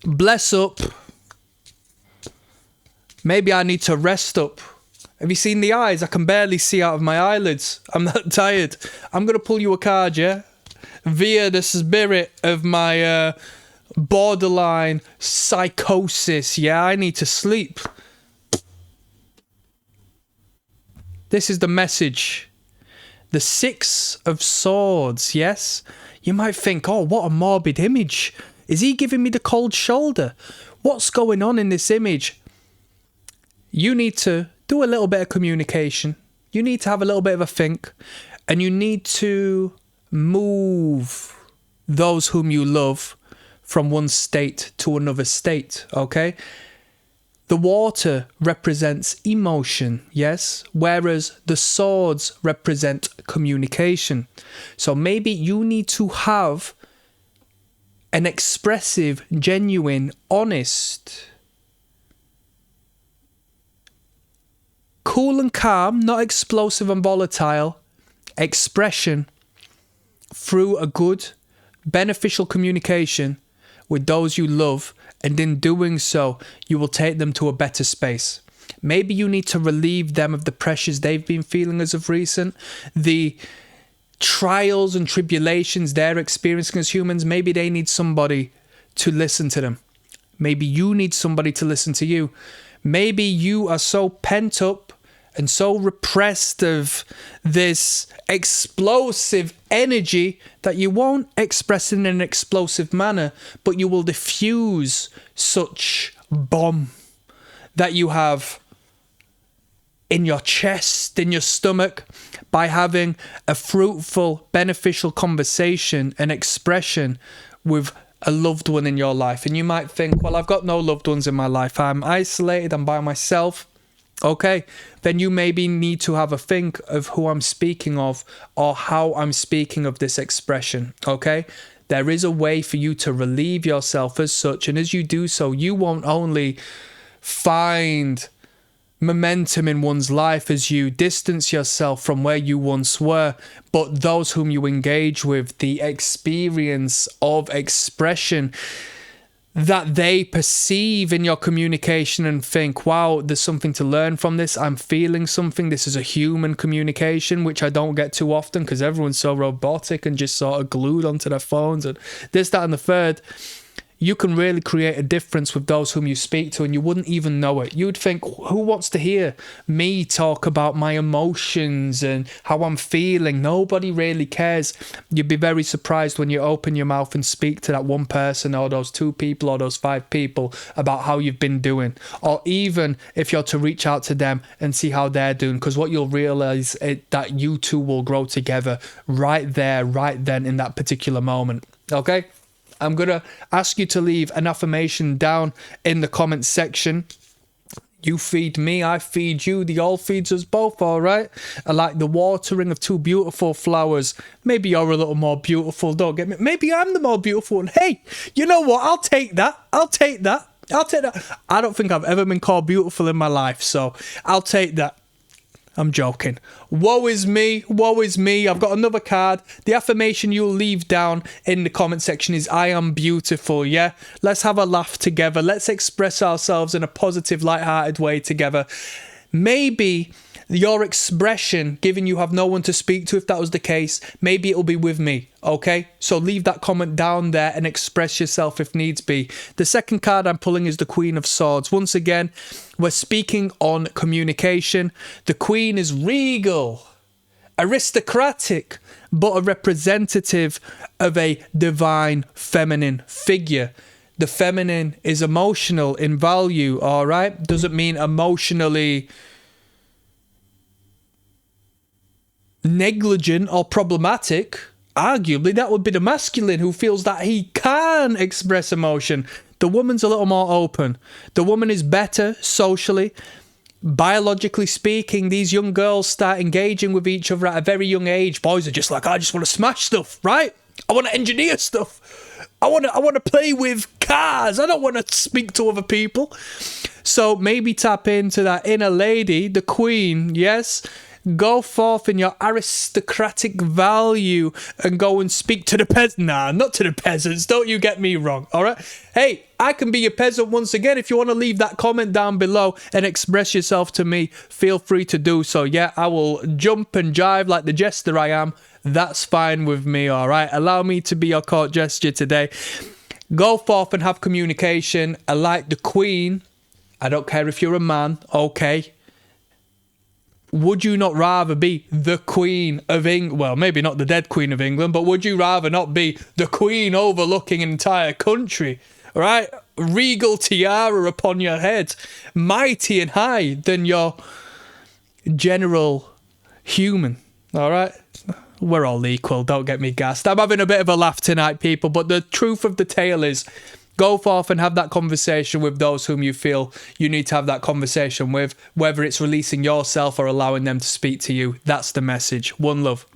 bless up. Maybe I need to rest up. Have you seen the eyes? I can barely see out of my eyelids. I'm that tired. I'm going to pull you a card, yeah? Via the spirit of my borderline psychosis, yeah? I need to sleep. This is the message. The Six of Swords, yes? You might think, oh, what a morbid image. Is he giving me the cold shoulder? What's going on in this image? You need to do a little bit of communication. You need to have a little bit of a think. And you need to move those whom you love from one state to another state, okay? The water represents emotion, yes? Whereas the swords represent communication. So maybe you need to have an expressive, genuine, honest, cool and calm, not explosive and volatile, expression through a good, beneficial communication with those you love, and in doing so, you will take them to a better space. Maybe you need to relieve them of the pressures they've been feeling as of recent, the trials and tribulations they're experiencing as humans. Maybe they need somebody to listen to them. Maybe you need somebody to listen to you. Maybe you are so pent up and so repressed of this explosive energy that you won't express in an explosive manner, but you will diffuse such bomb that you have in your chest, in your stomach, by having a fruitful, beneficial conversation and expression with a loved one in your life. And you might think, well, I've got no loved ones in my life. I'm isolated, I'm by myself. Okay, then you maybe need to have a think of who I'm speaking of or how I'm speaking of this expression, okay? There is a way for you to relieve yourself as such, and as you do so, you won't only find momentum in one's life as you distance yourself from where you once were, but those whom you engage with, the experience of expression that they perceive in your communication and think, wow, there's something to learn from this. I'm feeling something. This is a human communication, which I don't get too often because everyone's so robotic and just sort of glued onto their phones and this, that, and the third. You can really create a difference with those whom you speak to, and you wouldn't even know it. You'd think, who wants to hear me talk about my emotions and how I'm feeling? Nobody really cares. You'd be very surprised when you open your mouth and speak to that one person or those two people or those 5 people about how you've been doing. Or even if you're to reach out to them and see how they're doing, because what you'll realize is that you two will grow together right there, right then in that particular moment. Okay? I'm going to ask you to leave an affirmation down in the comments section. You feed me, I feed you. The all feeds us both, all right? I like the watering of 2 beautiful flowers. Maybe you're a little more beautiful, don't get me. Maybe I'm the more beautiful one. Hey, you know what? I'll take that. I'll take that. I don't think I've ever been called beautiful in my life, so I'll take that. I'm joking. Woe is me. Woe is me. I've got another card. The affirmation you'll leave down in the comment section is I am beautiful, yeah? Let's have a laugh together. Let's express ourselves in a positive, light-hearted way together. Maybe your expression, given you have no one to speak to, if that was the case, maybe it'll be with me, okay? So leave that comment down there and express yourself if needs be. The second card I'm pulling is the Queen of Swords. Once again, we're speaking on communication. The Queen is regal, aristocratic, but a representative of a divine feminine figure. The feminine is emotional in value, all right? Doesn't mean emotionally negligent or problematic. Arguably, that would be the masculine who feels that he can express emotion. The woman's a little more open. The woman is better socially. Biologically speaking, these young girls start engaging with each other at a very young age. Boys are just like, I just want to smash stuff, right? I want to engineer stuff. I want to play with cars. I don't want to speak to other people. So maybe tap into that inner lady, the queen, yes? Go forth in your aristocratic value and go and speak to the peasants. Nah, not to the peasants. Don't you get me wrong, all right? Hey, I can be your peasant once again. If you want to leave that comment down below and express yourself to me, feel free to do so. Yeah, I will jump and jive like the jester I am. That's fine with me, all right? Allow me to be your court gesture today. Go forth and have communication. I like the Queen. I don't care if you're a man, okay? Would you not rather be the Queen of England? Well, maybe not the dead Queen of England, but would you rather not be the Queen overlooking an entire country? Right? Regal tiara upon your head, mighty and high than your general human. All right? We're all equal, don't get me gassed. I'm having a bit of a laugh tonight, people, but the truth of the tale is, go forth and have that conversation with those whom you feel you need to have that conversation with, whether it's releasing yourself or allowing them to speak to you. That's the message. One love.